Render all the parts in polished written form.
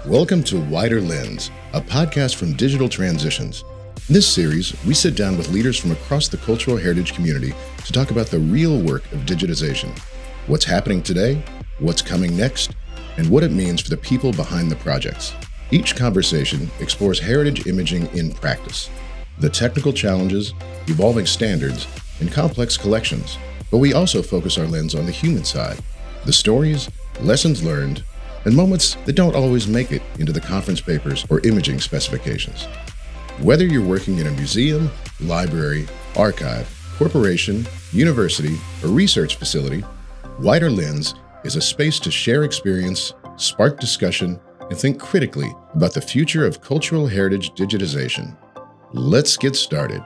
Welcome to Wider Lens, a podcast from Digital Transitions. In this series, we sit down with leaders from across the cultural heritage community to talk about the real work of digitization, what's happening today, what's coming next, and what it means for the people behind the projects. Each conversation explores heritage imaging in practice, the technical challenges, evolving standards, and complex collections. But we also focus our lens on the human side, the stories, lessons learned, and moments that don't always make it into the conference papers or imaging specifications. Whether you're working in a museum, library, archive, corporation, university, or research facility, Wider Lens is a space to share experience, spark discussion, and think critically about the future of cultural heritage digitization. Let's get started.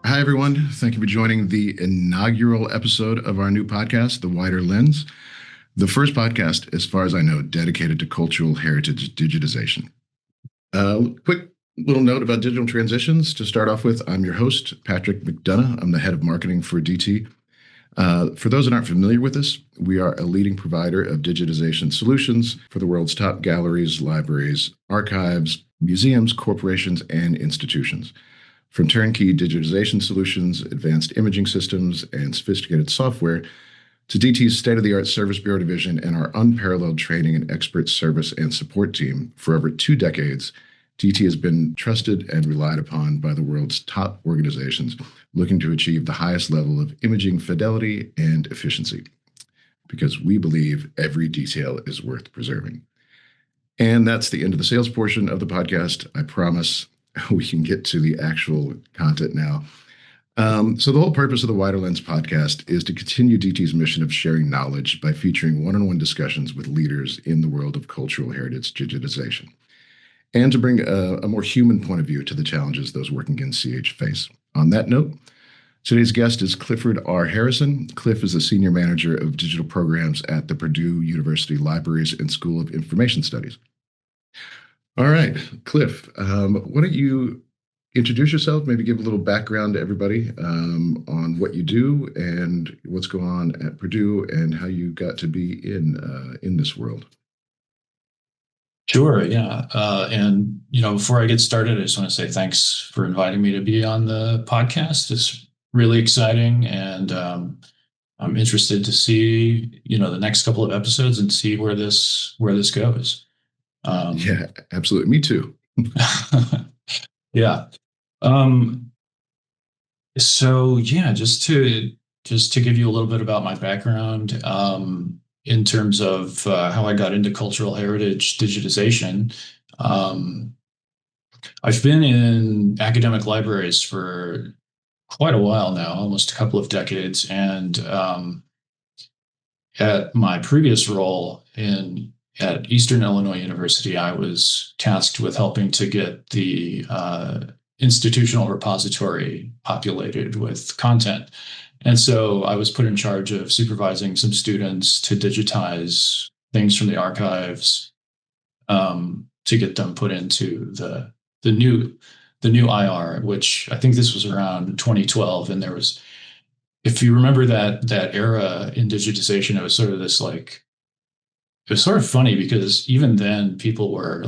Hi, everyone. Thank you for joining the inaugural episode of our new podcast, The Wider Lens, the first podcast, as far as I know, dedicated to cultural heritage digitization. Quick little note about digital transitions to start off with. I'm your host, Patrick McDonough. I'm the head of marketing for DT. For those that aren't familiar with us, we are a leading provider of digitization solutions for the world's top galleries, libraries, archives, museums, corporations, and institutions. From turnkey digitization solutions, advanced imaging systems, and sophisticated software, to DT's state-of-the-art Service Bureau division and our unparalleled training and expert service and support team, for over 2 decades, DT has been trusted and relied upon by the world's top organizations looking to achieve the highest level of imaging fidelity and efficiency, because we believe every detail is worth preserving. And that's the end of the sales portion of the podcast. I promise we can get to the actual content now. So the whole purpose of the Wider Lens podcast is to continue DT's mission of sharing knowledge by featuring one-on-one discussions with leaders in the world of cultural heritage digitization, and to bring a more human point of view to the challenges those working in CH face. On that note, today's guest is Clifford R. Harrison. Cliff is the Senior Manager of Digital Programs at the Purdue University Libraries and School of Information Studies. All right, Cliff, why don't you introduce yourself, maybe give a little background to everybody on what you do and what's going on at Purdue and how you got to be in this world. Sure, yeah. And, before I get started, I just want to say thanks for inviting me to be on the podcast. It's really exciting, and I'm interested to see, the next couple of episodes and see where this goes. Yeah, absolutely. Me too. Yeah. So yeah, just to give you a little bit about my background, in terms of how I got into cultural heritage digitization. I've been in academic libraries for quite a while now, almost a couple of decades, and at my previous role at Eastern Illinois University, I was tasked with helping to get the institutional repository populated with content. And so I was put in charge of supervising some students to digitize things from the archives, to get them put into the new IR, which I think this was around 2012. And there was, if you remember that era in digitization, it was sort of this it was sort of funny because even then people were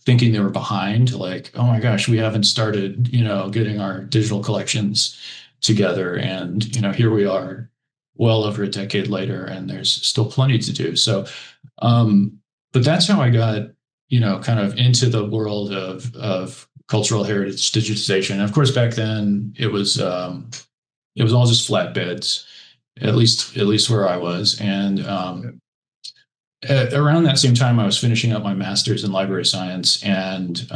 thinking they were behind, oh my gosh, we haven't started, getting our digital collections together. And, here we are well over a decade later, and there's still plenty to do. So, but that's how I got, kind of into the world of cultural heritage digitization. And of course, back then it was all just flatbeds, at least where I was. And, around that same time, I was finishing up my master's in library science, and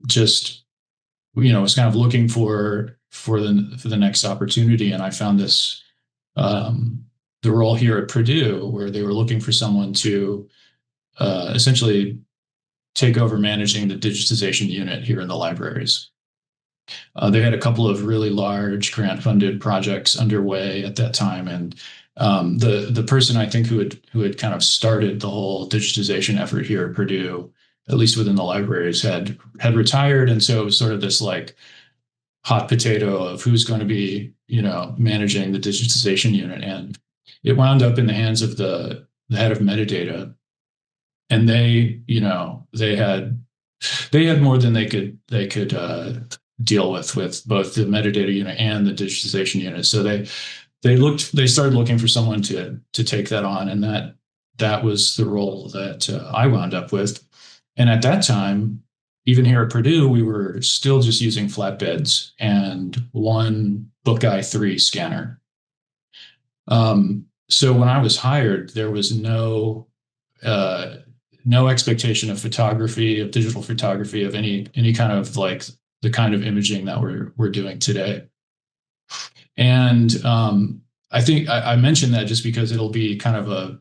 was kind of looking for the next opportunity. And I found this the role here at Purdue, where they were looking for someone to essentially take over managing the digitization unit here in the libraries. They had a couple of really large grant-funded projects underway at that time, and the person I think who had kind of started the whole digitization effort here at Purdue, at least within the libraries, had retired, and so it was sort of this hot potato of who's going to be managing the digitization unit, and it wound up in the hands of the the head of metadata, and they had more than they could deal with both the metadata unit and the digitization unit. So they started looking for someone to take that on, and that was the role that I wound up with. And at that time, even here at Purdue, we were still just using flatbeds and one Bookeye 3 scanner. So when I was hired, there was uh, no expectation of photography, of digital photography, of any kind of like the kind of imaging that we're doing today. And I think I mentioned that just because it'll be kind of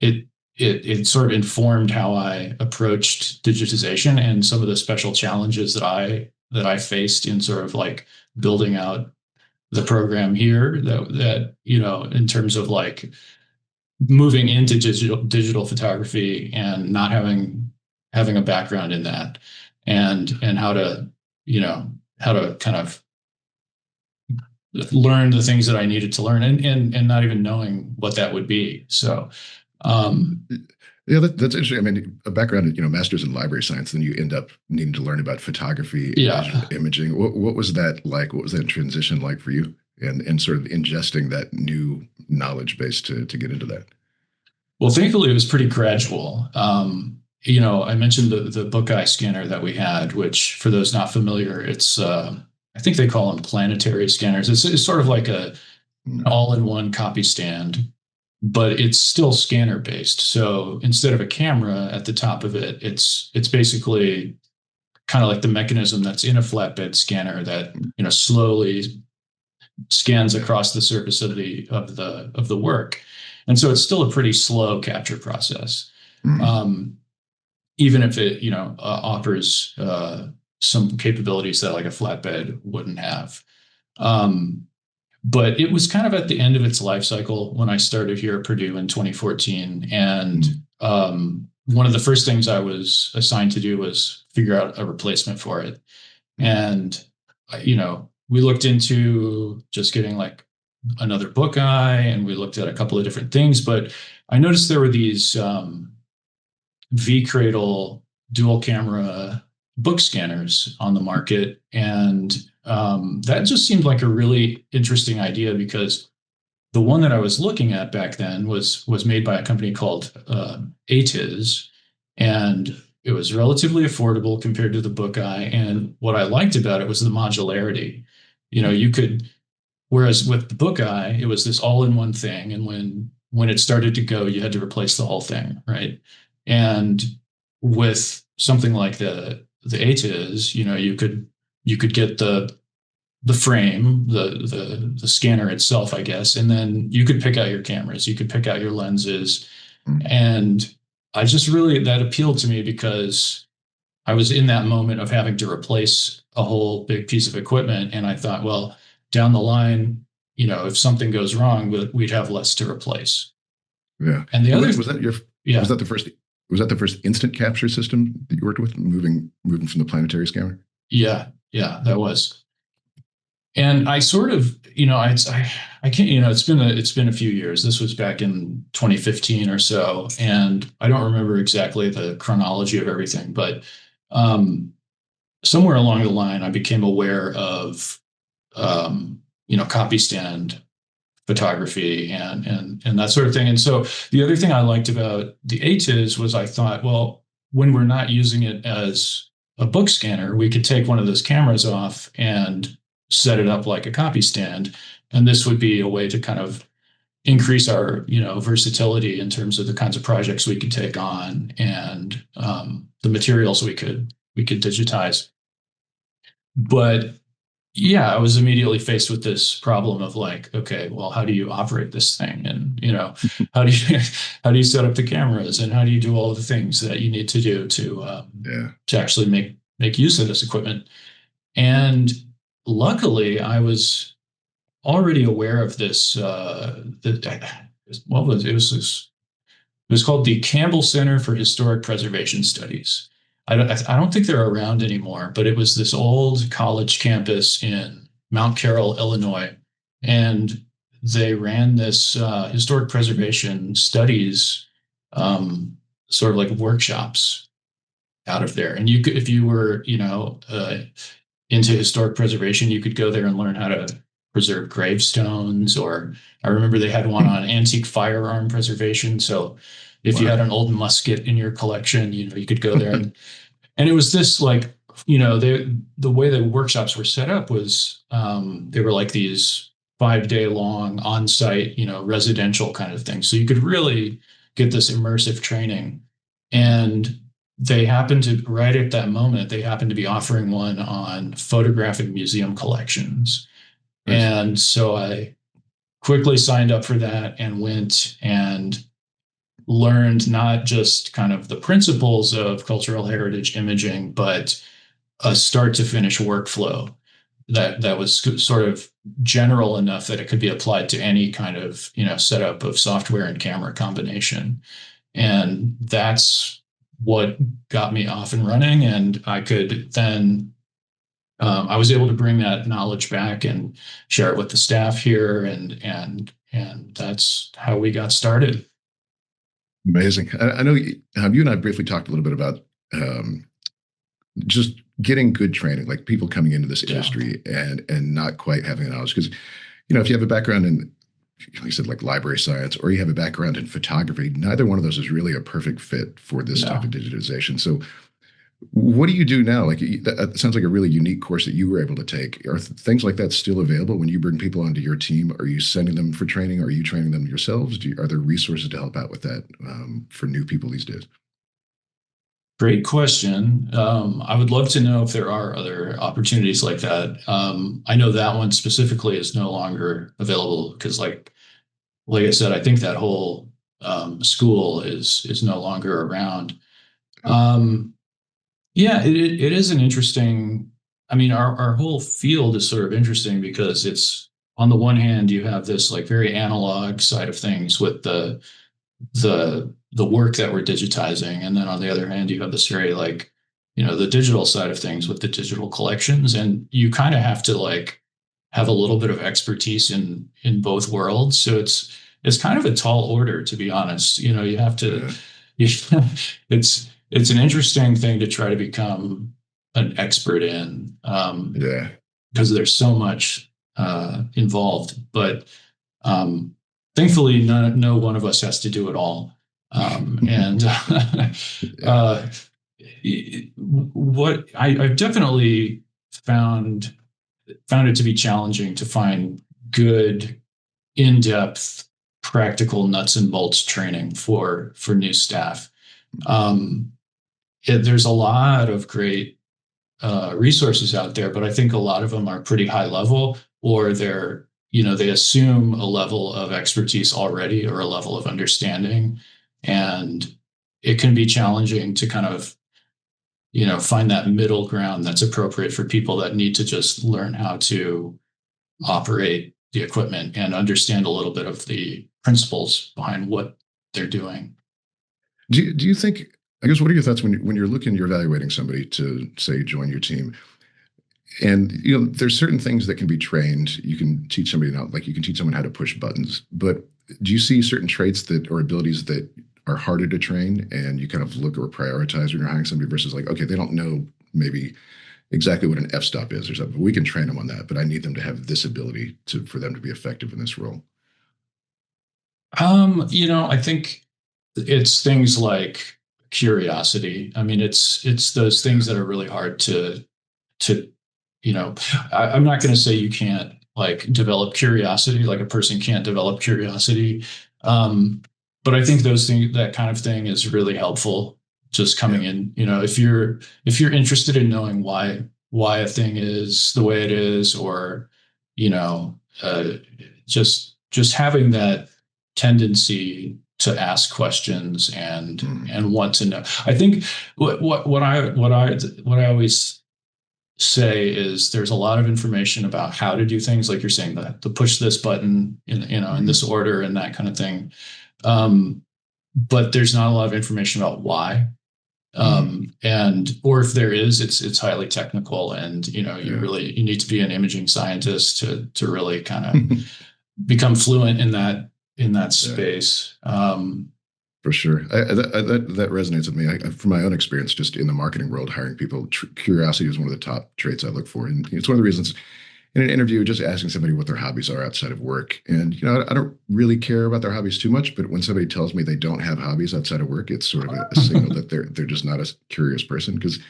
it it sort of informed how I approached digitization and some of the special challenges that I faced in sort of like building out the program here, that in terms of like moving into digital photography and not having a background in that, and how to kind of learn the things that I needed to learn, and not even knowing what that would be. So um, Yeah, that's interesting. I mean, a background, master's in library science, then you end up needing to learn about photography and digital yeah. imaging. What was that like? What was that transition like for you? And sort of ingesting that new knowledge base to get into that. Well, thankfully, it was pretty gradual. I mentioned the Bookeye scanner that we had, which, for those not familiar, it's I think they call them planetary scanners. It's sort of like an Mm, all-in-one copy stand, but it's still scanner based. So instead of a camera at the top of it, it's basically kind of like the mechanism that's in a flatbed scanner that slowly scans across the surface of the work. And so it's still a pretty slow capture process, mm, um, even if it offers some capabilities that like a flatbed wouldn't have. Um, but it was kind of at the end of its life cycle when I started here at Purdue in 2014, and mm, one of the first things I was assigned to do was figure out a replacement for it. mm, And we looked into just getting like another Bookeye, and we looked at a couple of different things, but I noticed there were these V Cradle dual camera book scanners on the market, and that just seemed like a really interesting idea, because the one that I was looking at back then was made by a company called ATIZ, and it was relatively affordable compared to the Bookeye. And what I liked about it was the modularity. You could, whereas with the Bookeye, it was this all-in-one thing, and when it started to go, you had to replace the whole thing, right? And with something like the ATIZ, you could get the frame, the scanner itself, I guess, and then you could pick out your cameras, you could pick out your lenses, mm. and I just really, that appealed to me because I was in that moment of having to replace a whole big piece of equipment, and I thought, well, down the line, if something goes wrong, we'd have less to replace. Yeah. And the And other, was yeah, that the first was that the first instant capture system that you worked with, moving from the planetary scanner? yeah, yeah, that was. And I sort of, I can't, it's been a few years. This was back in 2015 or so, and I don't remember exactly the chronology of everything, but um, somewhere along the line, I became aware of, copy stand photography, and that sort of thing. And so the other thing I liked about the ATIS was, I thought, well, when we're not using it as a book scanner, we could take one of those cameras off and set it up like a copy stand. And this would be a way to kind of increase our, versatility in terms of the kinds of projects we could take on, and the materials we could digitize. But yeah, I was immediately faced with this problem of like, okay, well, how do you operate this thing? And, how do you, how do you set up the cameras, and how do you do all of the things that you need to do Yeah. to actually make use of this equipment? And luckily, I was already aware of this. What was it? It was called the Campbell Center for Historic Preservation Studies. I don't think they're around anymore, but it was this old college campus in Mount Carroll, Illinois, and they ran this historic preservation studies um, sort of like workshops out of there. And you could, if you were, into historic preservation, you could go there and learn how to preserve gravestones. Or I remember they had one Hmm. on antique firearm preservation. So if you Wow. had an old musket in your collection, you could go there, and it was this like, the way the workshops were set up was, they were like these 5 day long on-site, residential kind of thing. So you could really get this immersive training. And they happened to, right at that moment, they happened to be offering one on photographic museum collections. Nice. And so I quickly signed up for that and went and learned not just kind of the principles of cultural heritage imaging, but a start to finish workflow that was sort of general enough that it could be applied to any kind of setup of software and camera combination. And that's what got me off and running. And I could then, I was able to bring that knowledge back and share it with the staff here, and that's how we got started. Amazing. I know you and I briefly talked a little bit about um, just getting good training, like people coming into this Yeah, industry and not quite having the knowledge. Because if you have a background in, like you said, like library science, or you have a background in photography, neither one of those is really a perfect fit for this type no. of digitization. So, what do you do now? Like, that sounds like a really unique course that you were able to take. Are things like that still available when you bring people onto your team? Are you sending them for training? Are you training them yourselves? Are there resources to help out with that for new people these days? Great question. I would love to know if there are other opportunities like that. I know that one specifically is no longer available because, like I said, I think that whole school is no longer around. Um, yeah, it is an interesting. I mean, our whole field is sort of interesting because it's, on the one hand, you have this like very analog side of things with the work that we're digitizing, and then on the other hand, you have this very like, the digital side of things with the digital collections, and you kind of have to like have a little bit of expertise in both worlds. So it's kind of a tall order, to be honest. You have to, Uh, you, it's an interesting thing to try to become an expert in, yeah. because there's so much involved. But thankfully, no one of us has to do it all. And Yeah. uh, I've definitely found found it to be challenging to find good, in-depth, practical nuts and bolts training for new staff. Um, there's a lot of great resources out there, but I think a lot of them are pretty high level, or they assume a level of expertise already or a level of understanding. And it can be challenging to kind of, find that middle ground that's appropriate for people that need to just learn how to operate the equipment and understand a little bit of the principles behind what they're doing. Do you think? I guess what are your thoughts when you're looking, you're evaluating somebody to say join your team, and there's certain things that can be trained. You can teach somebody now, like you can teach someone how to push buttons, but do you see certain traits that or abilities that are harder to train, and you kind of look or prioritize when you're hiring somebody versus like, okay, they don't know maybe exactly what an f-stop is or something, but we can train them on that, but I need them to have this ability to for them to be effective in this role. I think it's things like curiosity. I mean, it's those things that are really hard to I'm not going to say you can't like develop curiosity, like a person can't develop curiosity. Um, but I think those things, that kind of thing, is really helpful. Just Yeah. coming in, if you're interested in knowing why a thing is the way it is, or you know, uh, just having that tendency to ask questions and Mm. and want to know. I think what I always say is there's a lot of information about how to do things, like you're saying, the push this button in this Mm. order and that kind of thing. Um, but there's not a lot of information about why. Mm. And or if there is, it's highly technical, and Yeah. you need to be an imaging scientist to really kind of become fluent in that Yeah. space. For sure. That resonates with me. From my own experience, just in the marketing world, hiring people, curiosity is one of the top traits I look for. And it's one of the reasons in an interview, just asking somebody what their hobbies are outside of work. And, I don't really care about their hobbies too much, but when somebody tells me they don't have hobbies outside of work, it's sort of a signal that they're just not a curious person. Because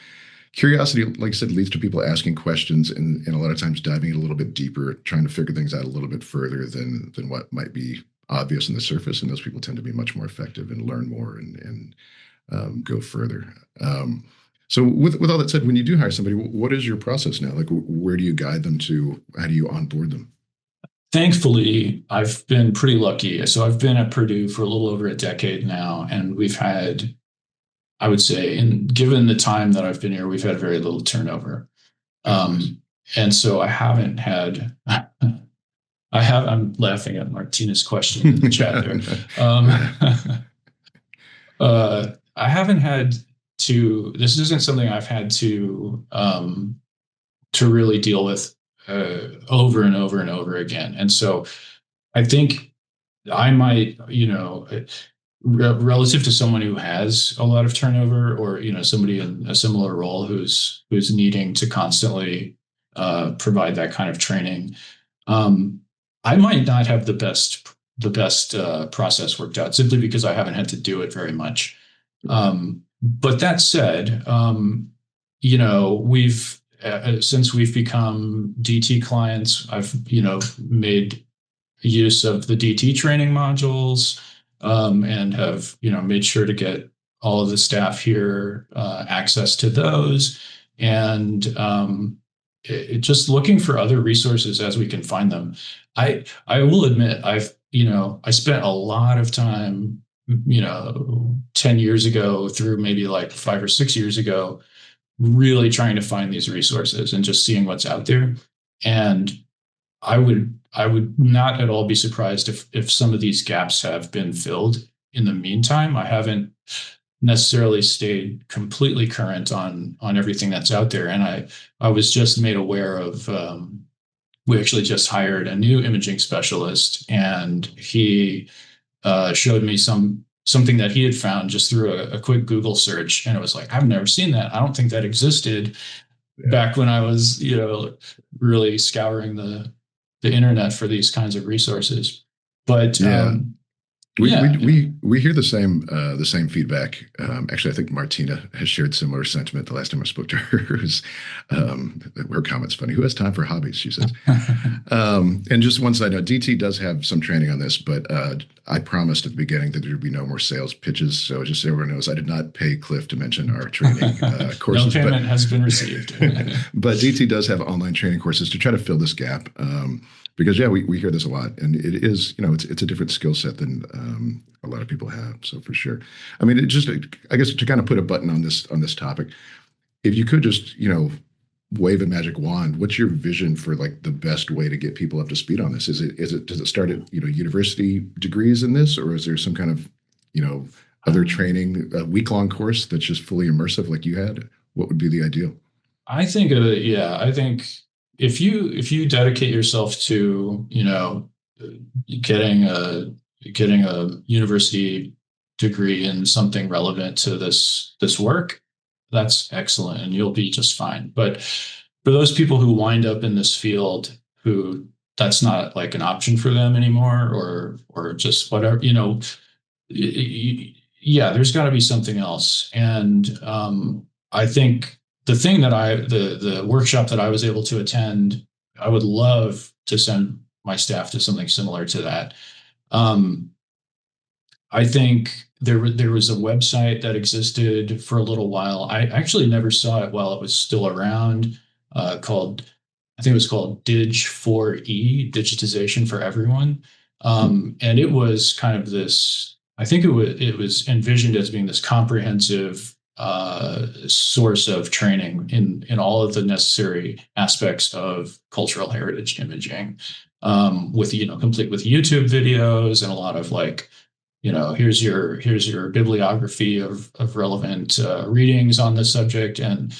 curiosity, like I said, leads to people asking questions and a lot of times diving a little bit deeper, trying to figure things out a little bit further than what might be obvious on the surface. And those people tend to be much more effective and learn more and go further. So with all that said, when you do hire somebody, what is your process now? Like, where do you guide them to? How do you onboard them? Thankfully, I've been pretty lucky. So I've been at Purdue for a little over a decade now, and we've had, I would say, and given the time that I've been here, we've had very little turnover. That's nice. And so I haven't had, I'm laughing at Martina's question in the chat there. I haven't had this isn't something I've had to really deal with over and over and over again. And so I think I might, relative to someone who has a lot of turnover, or somebody in a similar role who's needing to constantly provide that kind of training, I might not have the best process worked out simply because I haven't had to do it very much. But that said, we've since we've become DT clients, I've made use of the DT training modules, and have made sure to get all of the staff here access to those, and just looking for other resources as we can find them. I will admit I spent a lot of time 10 years ago through maybe like 5 or 6 years ago really trying to find these resources and just seeing what's out there. And I would not at all be surprised if some of these gaps have been filled in the meantime. I haven't necessarily stayed completely current on everything that's out there. And I was just made aware of we actually just hired a new imaging specialist, and he showed me something that he had found just through a quick Google search, and it was like, I've never seen that. I don't think that existed back when I was, really scouring the internet for these kinds of resources. But Yeah. We, yeah, we we hear the same feedback. Actually, I think Martina has shared similar sentiment the last time I spoke to her. Her comment's funny. Who has time for hobbies? She says. And just one side note, DT does have some training on this, but I promised at the beginning that there would be no more sales pitches. So just so everyone knows, I did not pay Cliff to mention our training courses. No payment has been received. But DT does have online training courses to try to fill this gap. Because we hear this a lot, and it is it's a different skill set than a lot of people have. So for sure, I mean, I guess to kind of put a button on this topic, if you could just wave a magic wand, what's your vision for like the best way to get people up to speed on this? Does it start at university degrees in this, or is there some kind of other training, a week-long course that's just fully immersive like you had? What would be the ideal? I think I think if you dedicate yourself to getting a university degree in something relevant to this work, that's excellent, and you'll be just fine. But for those people who wind up in this field who that's not like an option for them anymore, or just whatever, yeah, there's got to be something else. And I think the workshop that I was able to attend, I would love to send my staff to something similar to that. I think there was a website that existed for a little while. I actually never saw it while it was still around, called, I think it was called Dig4E, Digitization for Everyone. And it was kind of this, I think it was envisioned as being this comprehensive source of training in all of the necessary aspects of cultural heritage imaging, with complete with YouTube videos and a lot of like, here's your bibliography of relevant readings on this subject. And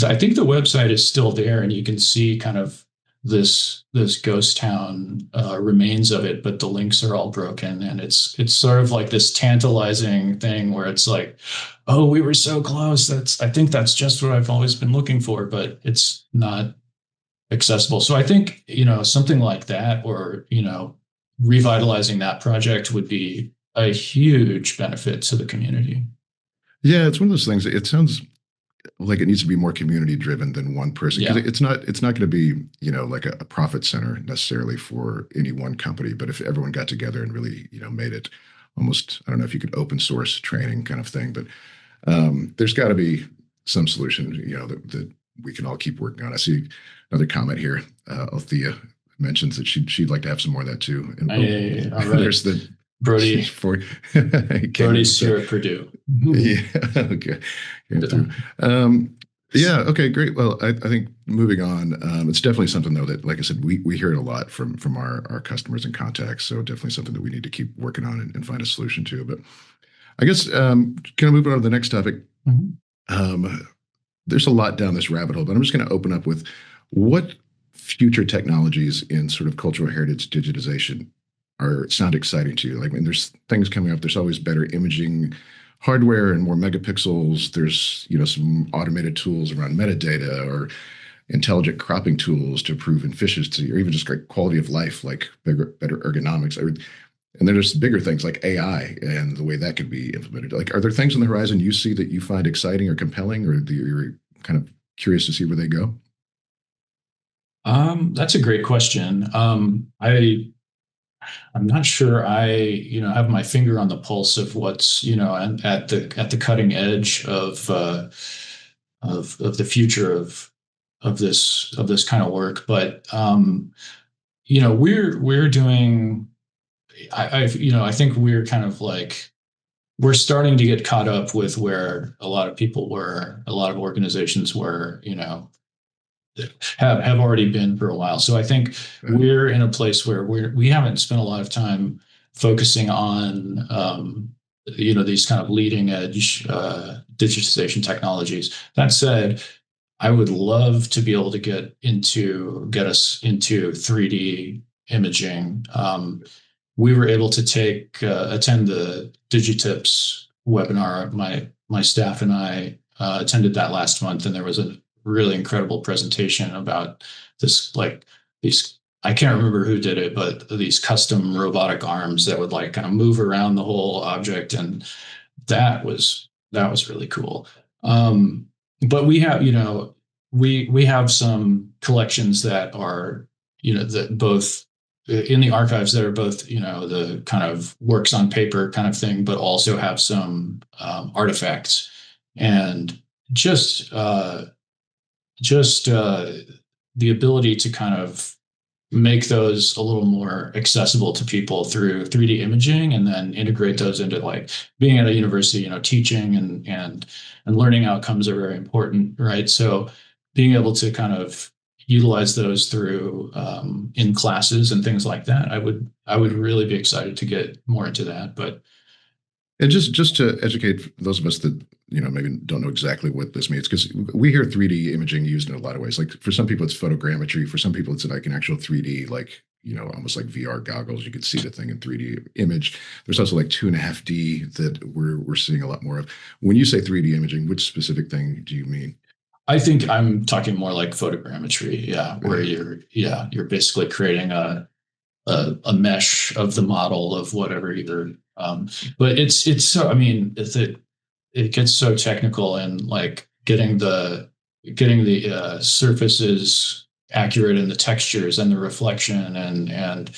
I think the website is still there, and you can see kind of this ghost town remains of it, but the links are all broken, and it's sort of like this tantalizing thing where it's like, oh, we were so close. I think that's just what I've always been looking for, but it's not accessible. So I think, something like that, or, revitalizing that project would be a huge benefit to the community. Yeah, it's one of those things. It sounds like it needs to be more community driven than one person, because Yeah. it's not going to be like a profit center necessarily for any one company. But if everyone got together and really made it almost, I don't know if you could open source training kind of thing, but there's got to be some solution that we can all keep working on. I see another comment here. Althea mentions that she'd like to have some more of that too. And All right. there's the Brody. for Brody's here at Purdue. Yeah. Okay. Yeah. Okay. Great. Well, I think moving on, it's definitely something though that, like I said, we hear it a lot from our customers and contacts. So definitely something that we need to keep working on and find a solution to. But I guess kind of moving on to the next topic. There's a lot down this rabbit hole, but I'm just going to open up with what future technologies in sort of cultural heritage digitization sound exciting to you. Like, when there's things coming up, there's always better imaging hardware and more megapixels. There's some automated tools around metadata, or intelligent cropping tools to improve efficiency, or even just like quality of life, like better ergonomics. And then there's bigger things like AI and the way that could be implemented. Like, are there things on the horizon you see that you find exciting or compelling, or that you're kind of curious to see where they go? That's a great question. I'm not sure I, have my finger on the pulse of what's, at the cutting edge of the future of this kind of work. But we're doing. I think we're kind of like, we're starting to get caught up with where a lot of people were, a lot of organizations were, have already been for a while. So I think we're in a place where we haven't spent a lot of time focusing on these kind of leading edge digitization technologies. That said, I would love to be able to get us into 3D imaging. We were able to attend the Digitips webinar. My staff and I attended that last month, and there was a really incredible presentation about this, like, these, I can't remember who did it, but these custom robotic arms that would like kind of move around the whole object, and that was really cool. But we have some collections that are, that both in the archives, that are both, the kind of works on paper kind of thing, but also have some artifacts, and just the ability to kind of make those a little more accessible to people through 3D imaging, and then integrate those into, like, being at a university, teaching and learning outcomes are very important, right? So being able to kind of utilize those through in classes and things like that, I would really be excited to get more into that. But And just to educate those of us that maybe don't know exactly what this means, because we hear 3D imaging used in a lot of ways. Like, for some people, it's photogrammetry. For some people, it's like an actual 3D, like almost like VR goggles. You could see the thing in 3D image. There's also like 2.5D that we're seeing a lot more of. When you say 3D imaging, which specific thing do you mean? I think I'm talking more like photogrammetry, yeah, where you're basically creating a mesh of the model of whatever you're. But it's so, I mean, it gets so technical, and like getting the surfaces accurate, and the textures and the reflection, and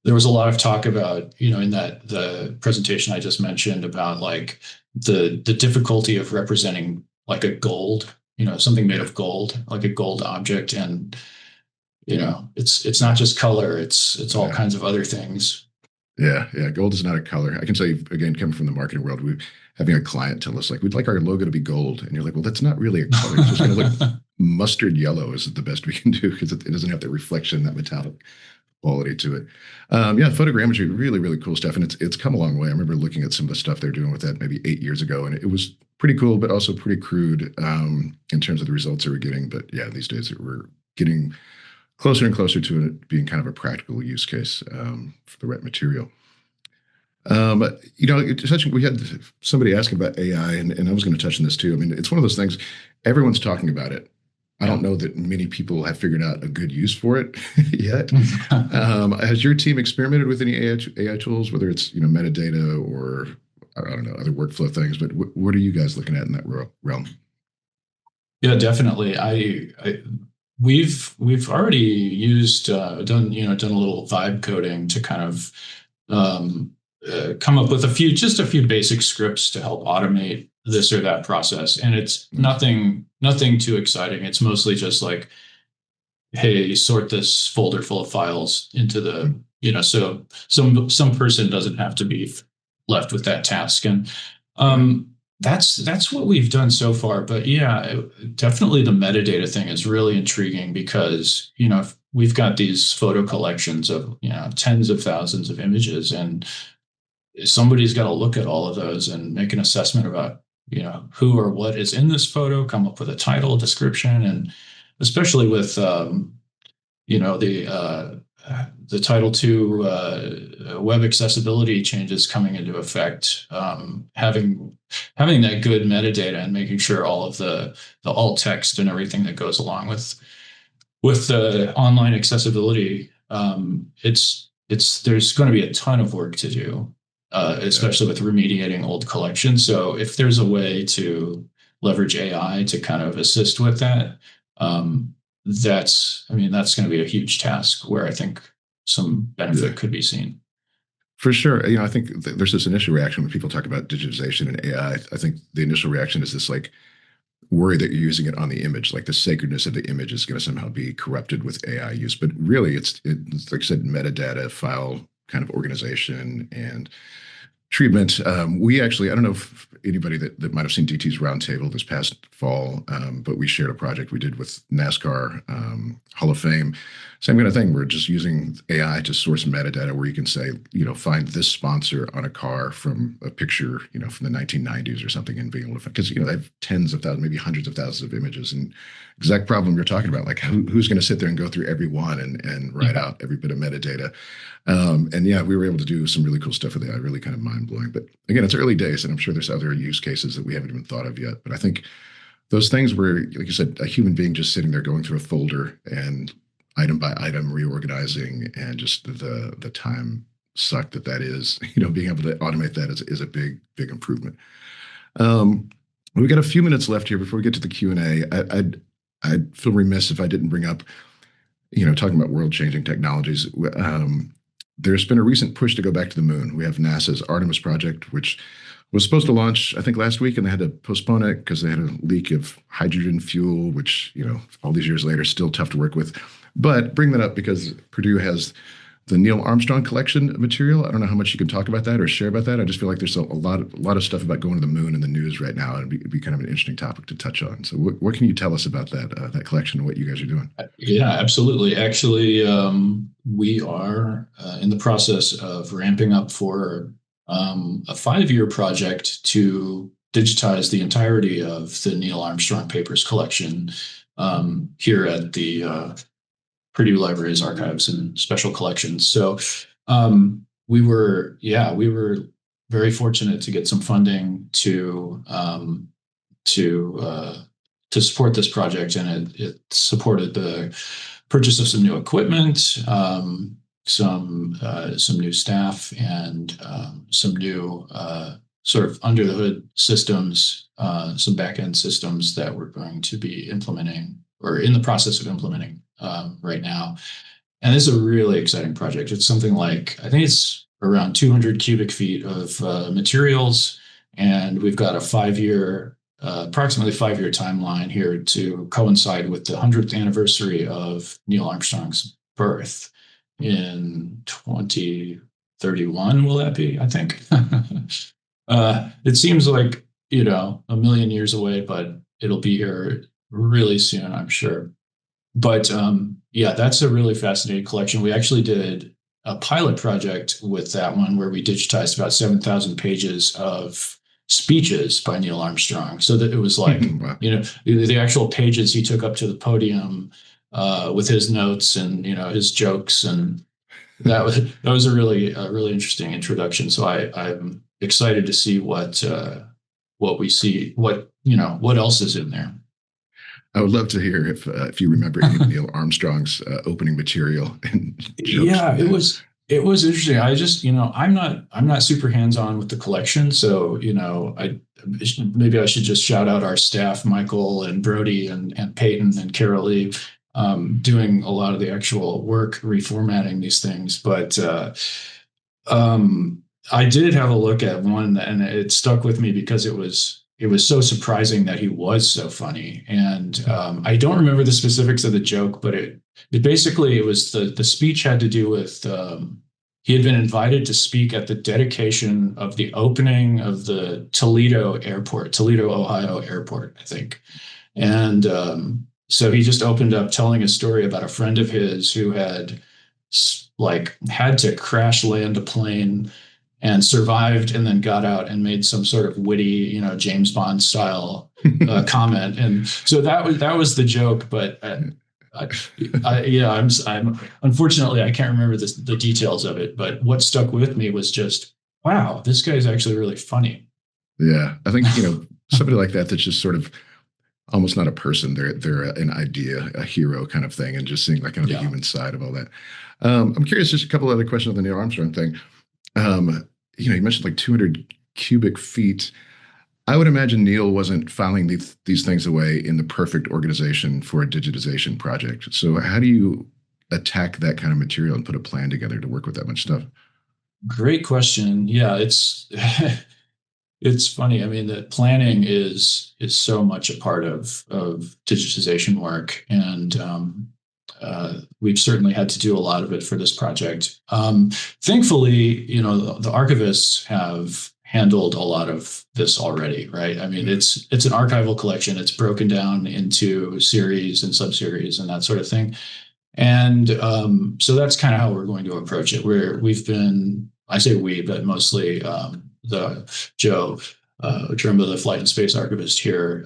there was a lot of talk about, in the presentation I just mentioned, about like the difficulty of representing like a gold, something made of gold, like a gold object. And it's not just color, it's all kinds of other things. Yeah, yeah. Gold is not a color. I can tell you, again, coming from the marketing world, we having a client tell us, like, we'd like our logo to be gold, and you're like, well, that's not really a color. It's just going to look mustard yellow is the best we can do, because it doesn't have that reflection, that metallic quality to it. Yeah, photogrammetry, really, really cool stuff, and it's come a long way. I remember looking at some of the stuff they're doing with that maybe 8 years ago, and it was pretty cool, but also pretty crude in terms of the results they were getting. But yeah, these days we're getting closer and closer to it being kind of a practical use case for the right material. We had somebody asking about AI, and I was going to touch on this too. I mean, it's one of those things, everyone's talking about it. I don't know that many people have figured out a good use for it yet. Has your team experimented with any AI tools, whether it's metadata or I don't know other workflow things? But what are you guys looking at in that realm? Yeah, definitely. We've already used done a little vibe coding to kind of come up with just a few basic scripts to help automate this or that process, and it's nothing too exciting. It's mostly just like, hey, sort this folder full of files into the so some person doesn't have to be left with that task, and that's what we've done so far. But yeah, definitely the metadata thing is really intriguing because we've got these photo collections of tens of thousands of images, and somebody's got to look at all of those and make an assessment about who or what is in this photo, come up with a title, description, and especially with the Title II web accessibility changes coming into effect, having that good metadata and making sure all of the alt text and everything that goes along with the online accessibility, there's going to be a ton of work to do, especially with remediating old collections. So if there's a way to leverage AI to kind of assist with that, that's going to be a huge task where I think some benefit could be seen. For sure. I think there's this initial reaction when people talk about digitization and AI. I think the initial reaction is this like worry that you're using it on the image, like the sacredness of the image is going to somehow be corrupted with AI use. But really, it's like I said, metadata, file kind of organization and treatment. We actually, I don't know if anybody that might have seen DT's Roundtable this past fall, but we shared a project we did with NASCAR Hall of Fame. Same kind of thing. We're just using AI to source metadata where you can say, find this sponsor on a car from a picture, from the 1990s or something, and being able to, because, they have tens of thousands, maybe hundreds of thousands of images. And exact problem you're talking about, like who's going to sit there and go through every one and write out every bit of metadata. And yeah, we were able to do some really cool stuff with AI, really kind of mind blowing. But again, it's early days, and I'm sure there's other use cases that we haven't even thought of yet. But I think those things where, like you said, a human being just sitting there going through a folder and item by item reorganizing, and just the time suck that is, being able to automate that is a big improvement. We got a few minutes left here before we get to the Q&A. I'd feel remiss if I didn't bring up, talking about world-changing technologies. There's been a recent push to go back to the moon. We have NASA's Artemis project, which was supposed to launch, I think, last week, and they had to postpone it because they had a leak of hydrogen fuel, which, all these years later, still tough to work with. But bring that up because Purdue has the Neil Armstrong collection of material. I don't know how much you can talk about that or share about that. I just feel like there's a lot of stuff about going to the moon in the news right now, and it'd be kind of an interesting topic to touch on. So what can you tell us about that collection and what you guys are doing? Yeah, absolutely. Actually, we are in the process of ramping up for a 5-year project to digitize the entirety of the Neil Armstrong Papers collection here at the Purdue Library's Archives and Special Collections. So we were very fortunate to get some funding to support this project, and it supported the purchase of some new equipment, some new staff, and some new sort of under the hood systems, some back end systems that we're going to be implementing or in the process of implementing right now. And this is a really exciting project. It's something like, I think it's around 200 cubic feet of materials. And we've got a approximately 5-year timeline here to coincide with the 100th anniversary of Neil Armstrong's birth in 2031. Will that be? I think. It seems like, a million years away, but it'll be here really soon, I'm sure. But yeah, that's a really fascinating collection. We actually did a pilot project with that one where we digitized about 7,000 pages of speeches by Neil Armstrong, so that it was like, Wow. the actual pages he took up to the podium with his notes and his jokes, and that was a really interesting introduction. So I'm excited to see what we see, what else is in there. I would love to hear if you remember any of Neil Armstrong's opening material and jokes Yeah, from it that. was it was interesting. I just, I'm not super hands-on with the collection, so maybe I should just shout out our staff, Michael and Brody and Peyton and Carol Lee, doing a lot of the actual work reformatting these things. But I did have a look at one, and it stuck with me because it was so surprising that he was so funny. And I don't remember the specifics of the joke, but it basically, it was the speech had to do with he had been invited to speak at the dedication of the opening of the Toledo, Ohio airport, I think. And so he just opened up telling a story about a friend of his who like had to crash land a plane and survived, and then got out and made some sort of witty, James Bond style comment. And so that was the joke. But yeah, I'm unfortunately I can't remember the details of it. But what stuck with me was just, wow, this guy is actually really funny. Yeah, I think somebody like that that's just sort of almost not a person. They're an idea, a hero kind of thing, and just seeing like kind of the Yeah. human side of all that. I'm curious, just a couple other questions on the Neil Armstrong thing. You mentioned like 200 cubic feet. I would imagine Neil wasn't filing these things away in the perfect organization for a digitization project. So how do you attack that kind of material and put a plan together to work with that much stuff? Great question. Yeah, it's it's funny. I mean, the planning is so much a part of digitization work, and we've certainly had to do a lot of it for this project. Thankfully, the archivists have handled a lot of this already, right? I mean, it's an archival collection. It's broken down into series and subseries and that sort of thing. And so that's kind of how we're going to approach it. We've been, I say we, but mostly the Joe Trumba, the flight and space archivist here,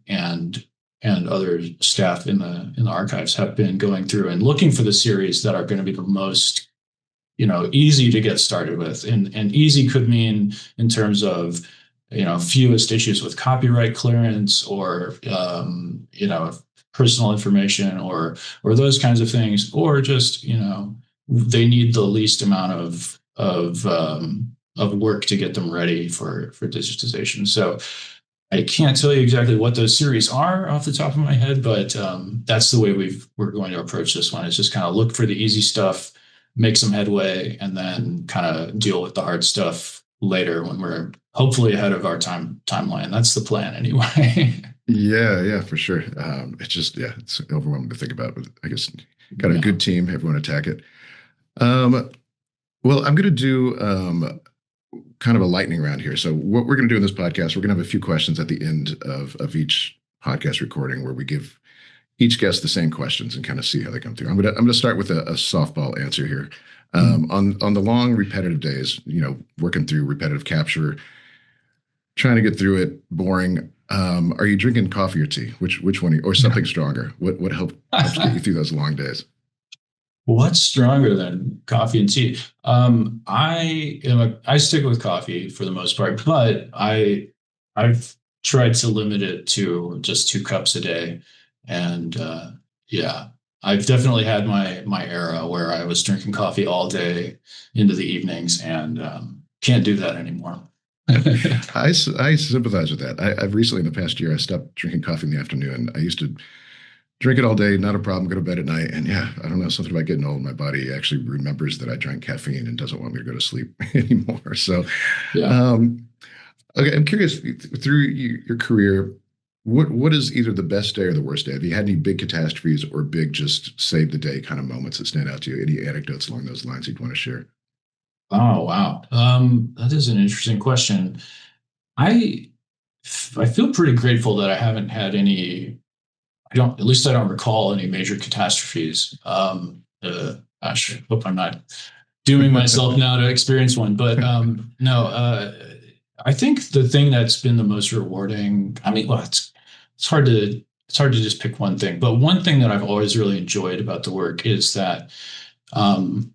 and other staff in the archives have been going through and looking for the series that are going to be the most easy to get started with. And easy could mean in terms of fewest issues with copyright clearance, or personal information, or those kinds of things, or just they need the least amount of work to get them ready for digitization. So I can't tell you exactly what those series are off the top of my head, but that's the way we're going to approach this one. Is just kind of look for the easy stuff, make some headway, and then kind of deal with the hard stuff later when we're hopefully ahead of our timeline. That's the plan anyway. Yeah, yeah, for sure. It's overwhelming to think about, but I guess got a Yeah. good team, everyone attack it. Um, well, I'm going to do kind of a lightning round here. So what we're going to do in this podcast, we're going to have a few questions at the end of each podcast recording where we give each guest the same questions and kind of see how they come through. I'm going to start with a softball answer here. On the long repetitive days, working through repetitive capture, trying to get through it, boring. Are you drinking coffee or tea? Which one? Or something stronger? What helps get you through those long days? What's stronger than coffee and tea? I stick with coffee for the most part, but I've tried to limit it to just 2 cups a day. And yeah, I've definitely had my era where I was drinking coffee all day into the evenings, and can't do that anymore. I sympathize with that. I've recently, in the past year, I stopped drinking coffee in the afternoon. I used to drink it all day, not a problem, go to bed at night. And yeah, I don't know, something about getting old. My body actually remembers that I drank caffeine and doesn't want me to go to sleep anymore. So, Yeah. um, okay, I'm curious through your career, what is either the best day or the worst day? Have you had any big catastrophes or big just save the day kind of moments that stand out to you? Any anecdotes along those lines you'd want to share? Oh, wow. That is an interesting question. I I feel pretty grateful that I haven't had any. At least I don't recall any major catastrophes. Gosh, I hope I'm not dooming myself now to experience one. But no, I think the thing that's been the most rewarding. I mean, well, it's hard to it's hard to just pick one thing. But one thing that I've always really enjoyed about the work is that um,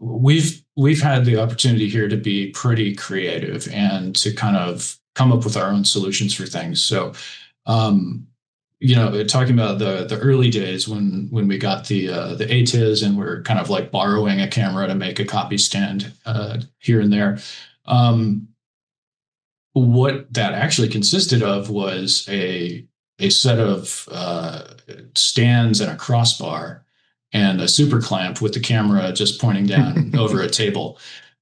we've had the opportunity here to be pretty creative and to kind of come up with our own solutions for things. So, um, talking about the early days when we got the ATIZ and we're kind of like borrowing a camera to make a copy stand here and there. Um, what that actually consisted of was a set of stands and a crossbar and a super clamp with the camera just pointing down over a table.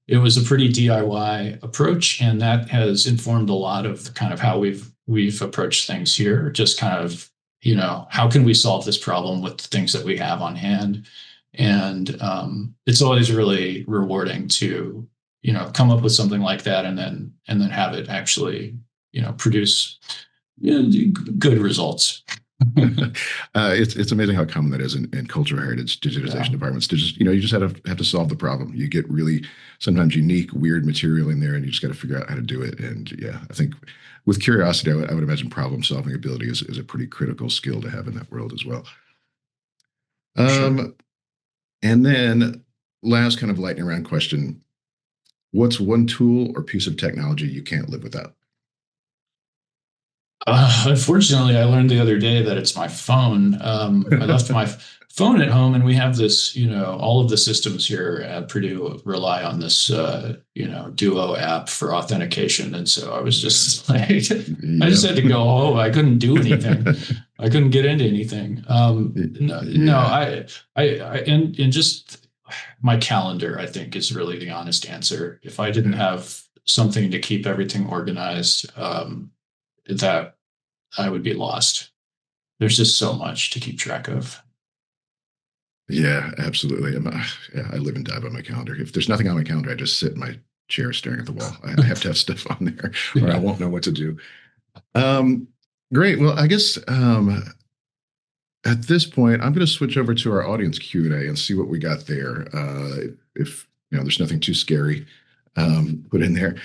It was a pretty DIY approach, and that has informed a lot of kind of how we've approached things here. Just kind of, how can we solve this problem with the things that we have on hand? And it's always really rewarding to come up with something like that and then have it actually produce good results. It's amazing how common that is in cultural heritage digitization Yeah, departments. To just you just have to solve the problem. You get really sometimes unique, weird material in there, and you just got to figure out how to do it. And yeah, I think with curiosity, I would imagine problem solving ability is a pretty critical skill to have in that world as well. for sure. Um, and then last kind of lightning round question: what's one tool or piece of technology you can't live without? Unfortunately, I learned the other day that it's my phone. I left my phone at home, and we have this, all of the systems here at Purdue rely on this, Duo app for authentication. And so I was just like, I just Yep. had to go home. I couldn't do anything. I couldn't get into anything. No, Yeah. and just my calendar, I think, is really the honest answer. If I didn't Yeah. have something to keep everything organized, that I would be lost. There's just so much to keep track of. Yeah, absolutely. Yeah, I live and die by my calendar. If there's nothing on my calendar, I just sit in my chair staring at the wall. I have to have stuff on there, or I Yeah. won't know what to do. Um, Great. Well, I guess at this point, I'm going to switch over to our audience Q&A and see what we got there. If there's nothing too scary put in there.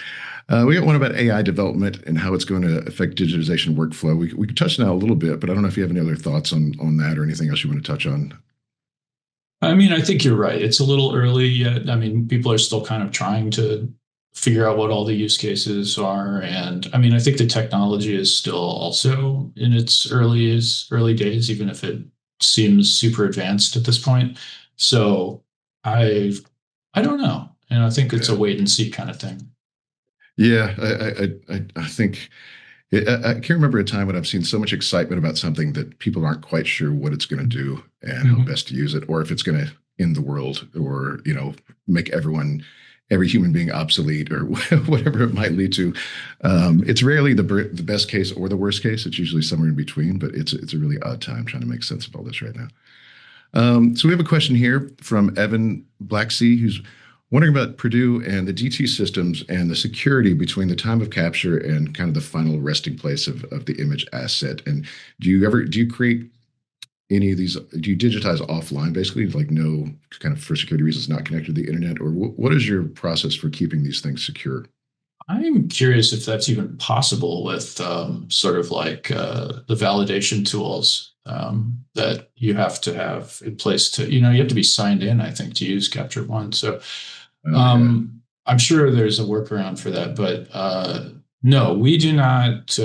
We got one about AI development and how it's going to affect digitization workflow. We touched on that a little bit, but I don't know if you have any other thoughts on that or anything else you want to touch on. I mean, I think you're right. It's a little early yet. I mean, people are still kind of trying to figure out what all the use cases are. And I mean, I think the technology is still also in its early days, even if it seems super advanced at this point. So I I don't know. And I think it's a Yeah. wait and see kind of thing. Yeah, I think I can't remember a time when I've seen so much excitement about something that people aren't quite sure what it's going to do and how Mhm. best to use it, or if it's going to end the world, or make every human being obsolete, or whatever it might lead to. It's rarely the best case or the worst case. It's usually somewhere in between, but it's a really odd time trying to make sense of all this right now. So we have a question here from Evan Blacksea, who's wondering about Purdue and the DT systems and the security between the time of capture and kind of the final resting place of the image asset. And do you create any of these? Do you digitize offline, basically, like no kind of for security reasons not connected to the internet, or what is your process for keeping these things secure? I'm curious if that's even possible with sort of like the validation tools that you have to have in place to, you have to be signed in, I think, to use Capture One. So Oh yeah, I'm sure there's a workaround for that, but no, we do not.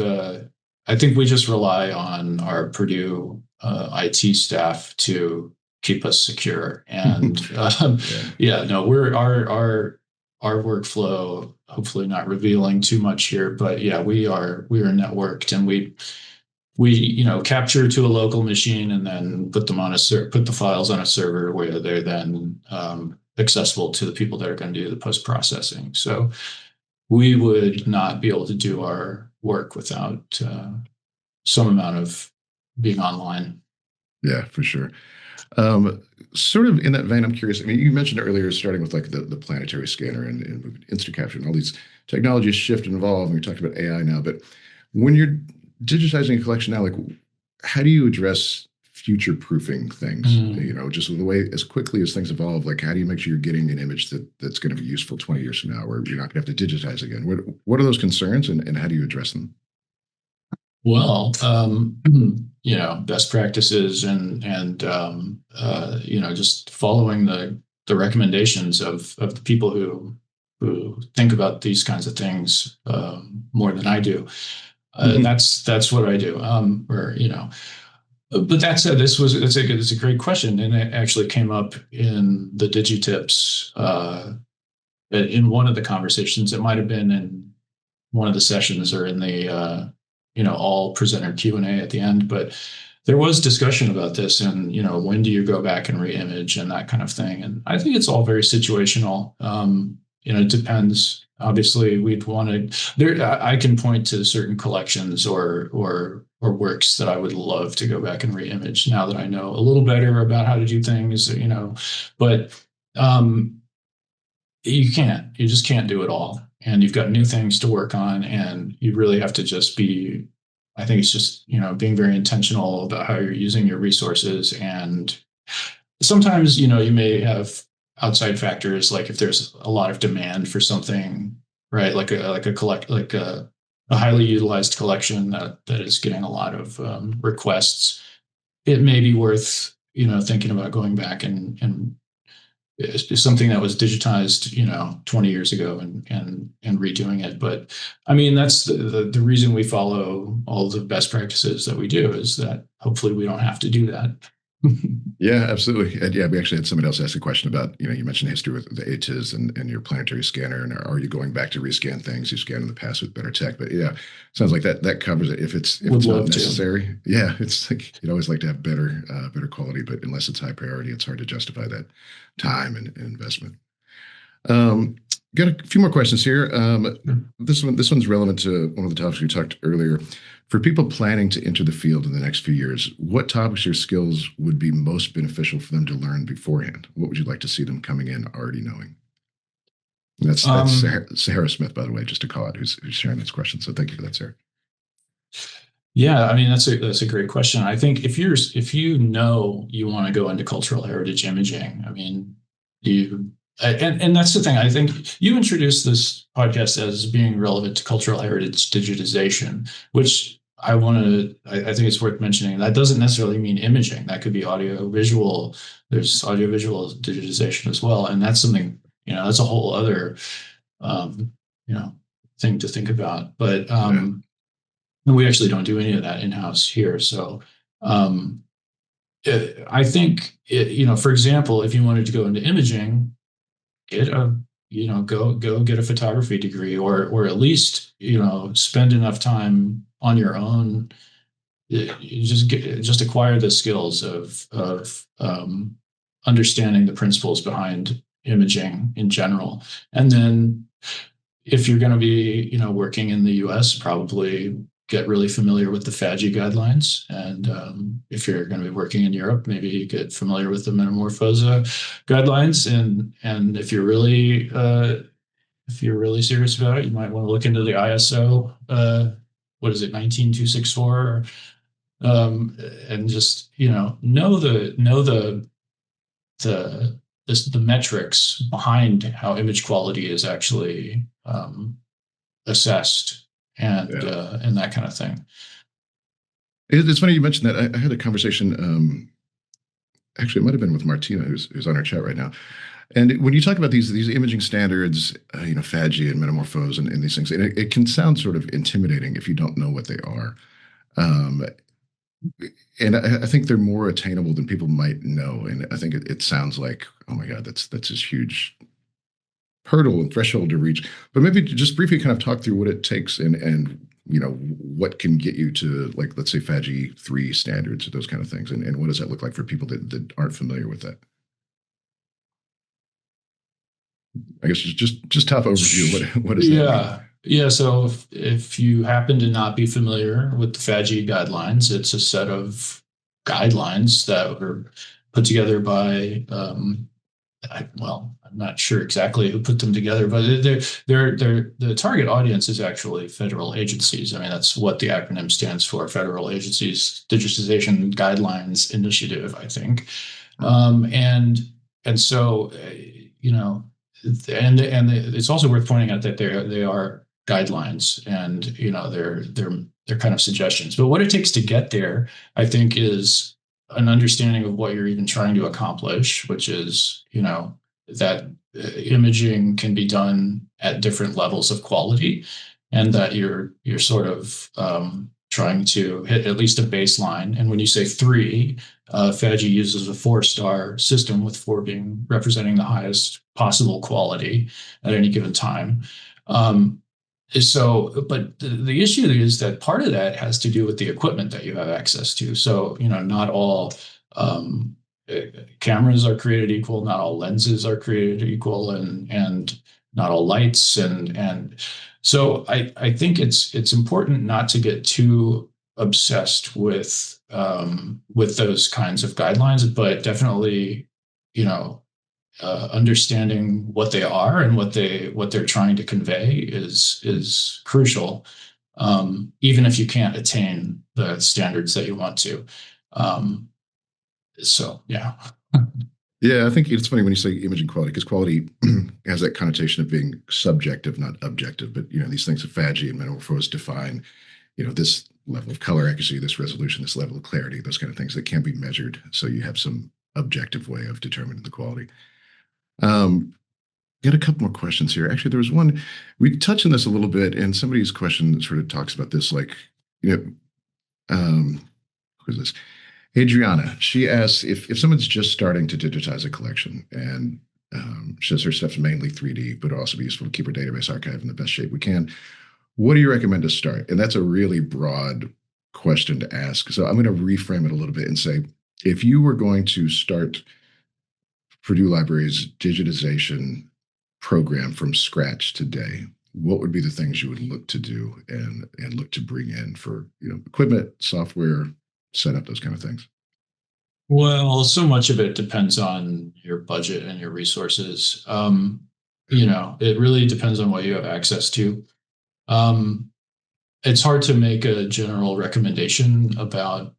I think we just rely on our Purdue IT staff to keep us secure. And yeah, yeah, no, we're our workflow. Hopefully, not revealing too much here, but yeah, we are networked, and we capture to a local machine and then put them on put the files on a server where they're then accessible to the people that are going to do the post processing. So we would not be able to do our work without some amount of being online. yeah, for sure. Um, Sort of in that vein, I'm curious. I mean, you mentioned earlier, starting with like the planetary scanner and instant capture and all these technologies shift and evolve. And we talked about AI now, but when you're digitizing a collection now, like how do you address future proofing things? Mm. Just the way as quickly as things evolve, like how do you make sure you're getting an image that's going to be useful 20 years from now, where you're not going to have to digitize again? What are those concerns, and how do you address them? Well, best practices and just following the recommendations of the people who think about these kinds of things more than I do. Hmm. That's what I do. But that said, it's a great question, and it actually came up in the DigiTips in one of the conversations. It might have been in one of the sessions or in the all presenter Q&A at the end, but there was discussion about this, and when do you go back and reimage and that kind of thing. And I think it's all very situational. It depends. Obviously, we'd want to there. I can point to certain collections or works that I would love to go back and reimage now that I know a little better about how to do things. But um, you just can't do it all, and you've got new things to work on, and you really have to just be, I think it's just being very intentional about how you're using your resources. And sometimes you may have outside factors, like if there's a lot of demand for something, right, like a highly utilized collection that is getting a lot of requests. It may be worth thinking about going back and it's something that was digitized 20 years ago and redoing it. But I mean, that's the reason we follow all the best practices that we do, is that hopefully we don't have to do that. Yeah, absolutely. And yeah, we actually had somebody else ask a question about, you mentioned history with the ATIS and your planetary scanner, and are you going back to rescan things you scanned in the past with better tech? But yeah, sounds like that covers it. If Would it's not love to. necessary, yeah, it's like you'd always like to have better quality, but unless it's high priority, it's hard to justify that time and investment. Um, got a few more questions here. This one's relevant to one of the topics we talked earlier. For people planning to enter the field in the next few years, what topics or skills would be most beneficial for them to learn beforehand? What would you like to see them coming in already knowing? And that's Um, Sarah Smith, by the way, just to call out, who's sharing this question. So thank you for that, Sarah. yeah, I mean that's a great question. I think if you want to go into cultural heritage imaging, I mean, you and that's the thing. I think you introduced this podcast as being relevant to cultural heritage digitization, which I think it's worth mentioning. That doesn't necessarily mean imaging. That could be audio visual. There's audio visual digitization as well, and that's something that's a whole other um, you know thing to think about. But Yeah. and we actually don't do any of that in house here. So um, I think for example, if you wanted to go into imaging, get a go get a photography degree, or at least spend enough time on your own. You just acquire the skills of understanding the principles behind imaging in general, and then if you're going to be working in the US, probably get really familiar with the FADGI guidelines. And if you're going to be working in Europe, maybe get familiar with the Metamorphosa guidelines. And if you're really serious about it, you might want to look into the ISO. What is it, 19264? And just the the metrics behind how image quality is actually assessed, Yeah. and that kind of thing. It's funny you mentioned that. I had a conversation. Actually, it might have been with Martina, who's on our chat right now. And when you talk about these imaging standards, FADGI and Metamorphose and these things, and it can sound sort of intimidating if you don't know what they are. Um, and I think they're more attainable than people might know. And I think it sounds like, oh my God, that's this huge hurdle and threshold to reach. But maybe just briefly kind of talk through what it takes and what can get you to, like, let's say FADGI 3 standards, those kind of things, and what does that look like for people that aren't familiar with that? I guess just top overview. What does that mean? Yeah. So if you happen to not be familiar with the FADGI guidelines, it's a set of guidelines that were put together by I'm not sure exactly who put them together, but the target audience is actually federal agencies. I mean, that's what the acronym stands for: Federal Agencies Digitization Guidelines Initiative, I think. And so and it's also worth pointing out that they are guidelines, and they're they're kind of suggestions. But what it takes to get there, I think, is an understanding of what you're even trying to accomplish, which is, that imaging can be done at different levels of quality, and that you're sort of trying to hit at least a baseline. And when you say three, FADGI uses a 4-star system, with 4 being representing the highest possible quality at any given time. But the issue is that part of that has to do with the equipment that you have access to. So, not all um, cameras are created equal, not all lenses are created equal, and not all lights. And so I think it's important not to get too obsessed with those kinds of guidelines, but definitely, understanding what they are and what they're trying to convey is crucial, even if you can't attain the standards that you want to. Um, so yeah. Yeah, I think it's funny when you say imaging quality, because quality has that connotation of being subjective, not objective. But these things of FADGI and metamorphose define, this level of color accuracy, this resolution, this level of clarity, those kind of things that can be measured. So you have some objective way of determining the quality. Got a couple more questions here. Actually, there was one we touched on this a little bit, and somebody's question sort of talks about this, like, you know, who's this? Adriana. She asks if someone's just starting to digitize a collection, and she says her stuff's mainly 3D, but it'll also be useful to keep her database archive in the best shape we can. What do you recommend to start? And that's a really broad question to ask. So I'm going to reframe it a little bit and say, if you were going to start Purdue Library's digitization program from scratch today, what would be the things you would look to do and look to bring in for equipment, software, setup, those kind of things? Well, so much of it depends on your budget and your resources. It really depends on what you have access to. It's hard to make a general recommendation about,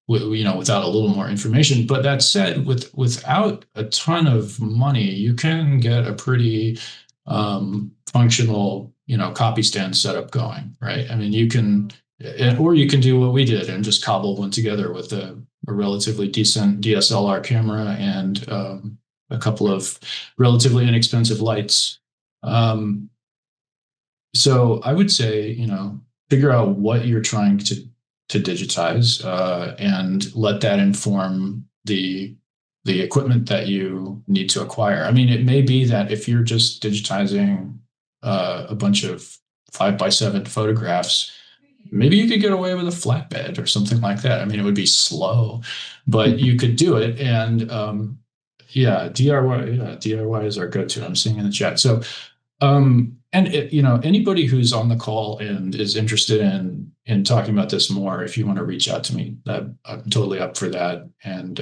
without a little more information. But that said, without a ton of money, you can get a pretty functional, copy stand setup going, right? I mean, or you can do what we did and just cobble one together with a relatively decent DSLR camera and a couple of relatively inexpensive lights. So I would say, figure out what you're trying to digitize, and let that inform the equipment that you need to acquire. I mean, it may be that if you're just digitizing a bunch of 5x7 photographs, maybe you could get away with a flatbed or something like that. I mean, it would be slow, but you could do it. And yeah, DIY is our go-to. I'm seeing in the chat. So anybody who's on the call and is interested in talking about this more, if you want to reach out to me, I'm totally up for that. And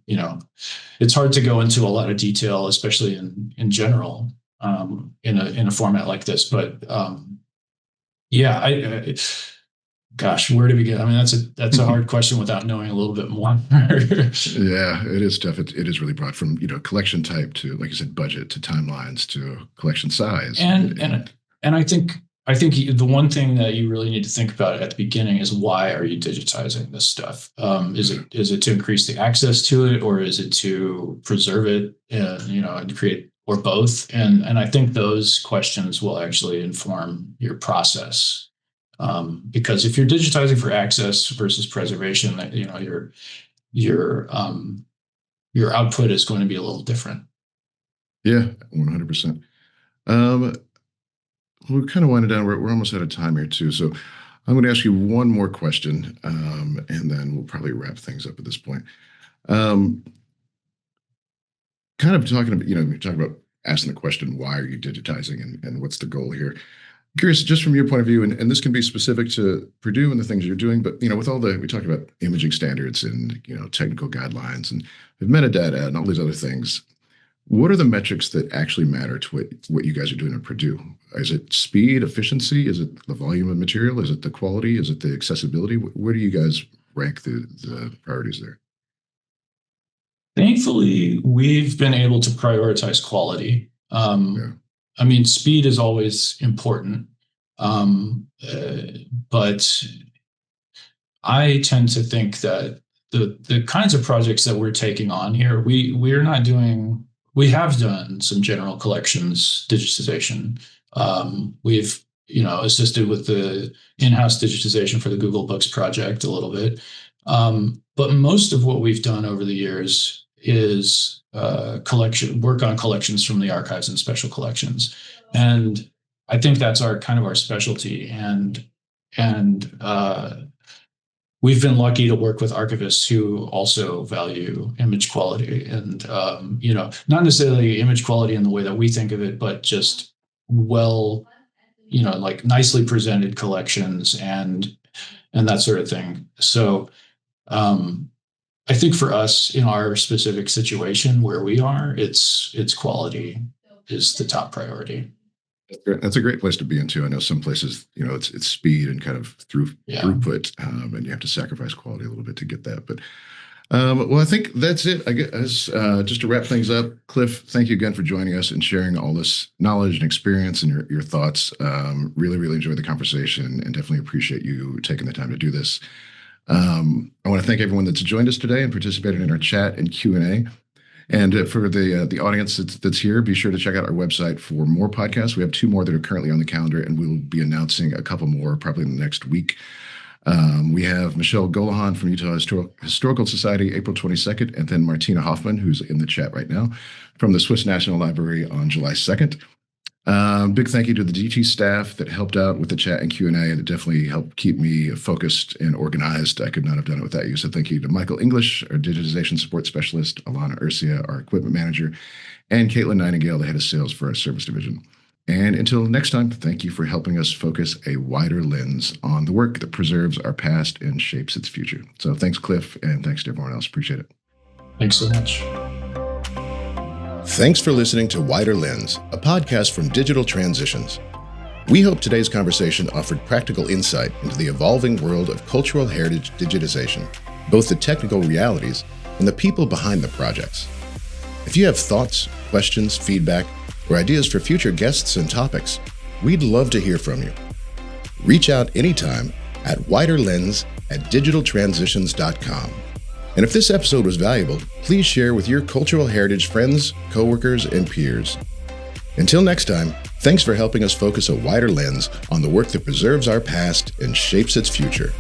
it's hard to go into a lot of detail, especially in general, in a format like this. But yeah, gosh, where do we get? I mean, that's a hard question without knowing a little bit more. Yeah, it is tough. It is really broad, from collection type to, like you said, budget to timelines to collection size. And I think the one thing that you really need to think about at the beginning is, why are you digitizing this stuff? Is it to increase the access to it, or is it to preserve it and create, or both? And I think those questions will actually inform your process. Because if you're digitizing for access versus preservation, that your output is going to be a little different. Yeah, 100%. We're kind of winding down. We're almost out of time here too. So I'm going to ask you one more question, and then we'll probably wrap things up at this point. Kind of talking about, you're talking about asking the question, why are you digitizing, and what's the goal here? Curious, just from your point of view, and this can be specific to Purdue and the things you're doing, but with all we talked about imaging standards and technical guidelines and metadata and all these other things. What are the metrics that actually matter to what you guys are doing at Purdue? Is it speed, efficiency? Is it the volume of material? Is it the quality? Is it the accessibility? Where do you guys rank the priorities there? Thankfully, we've been able to prioritize quality. Yeah. I mean, speed is always important. But I tend to think that the kinds of projects that we're taking on here, we have done some general collections digitization. We've assisted with the in-house digitization for the Google Books project a little bit. But most of what we've done over the years is work on collections from the archives and special collections. And I think that's our specialty. And we've been lucky to work with archivists who also value image quality, and not necessarily image quality in the way that we think of it, but just like nicely presented collections and that sort of thing. So I think for us in our specific situation where we are, it's quality is the top priority. That's a great place to be in too. I know some places, it's speed and kind of throughput, and you have to sacrifice quality a little bit to get that. But well, I think that's it. I guess just to wrap things up, Cliff, thank you again for joining us and sharing all this knowledge and experience and your thoughts. Really, really enjoyed the conversation and definitely appreciate you taking the time to do this. I want to thank everyone that's joined us today and participated in our chat and Q&A. And for the audience that's here, be sure to check out our website for more podcasts. We have 2 more that are currently on the calendar, and we'll be announcing a couple more probably in the next week. We have Michelle Golahan from Utah Historical Society, April 22nd, and then Martina Hoffman, who's in the chat right now, from the Swiss National Library on July 2nd. Big thank you to the DT staff that helped out with the chat and Q&A. That definitely helped keep me focused and organized. I could not have done it without you. So thank you to Michael English, our digitization support specialist, Alana Ursia, our equipment manager, and Caitlin Nightingale, the head of sales for our service division. And until next time, thank you for helping us focus a wider lens on the work that preserves our past and shapes its future. So thanks, Cliff, and thanks to everyone else. Appreciate it. Thanks so much. Thanks for listening to Wider Lens, a podcast from Digital Transitions. We hope today's conversation offered practical insight into the evolving world of cultural heritage digitization, both the technical realities and the people behind the projects. If you have thoughts, questions, feedback, or ideas for future guests and topics, we'd love to hear from you. Reach out anytime at widerlens@digitaltransitions.com. And if this episode was valuable, please share with your cultural heritage friends, coworkers, and peers. Until next time, thanks for helping us focus a wider lens on the work that preserves our past and shapes its future.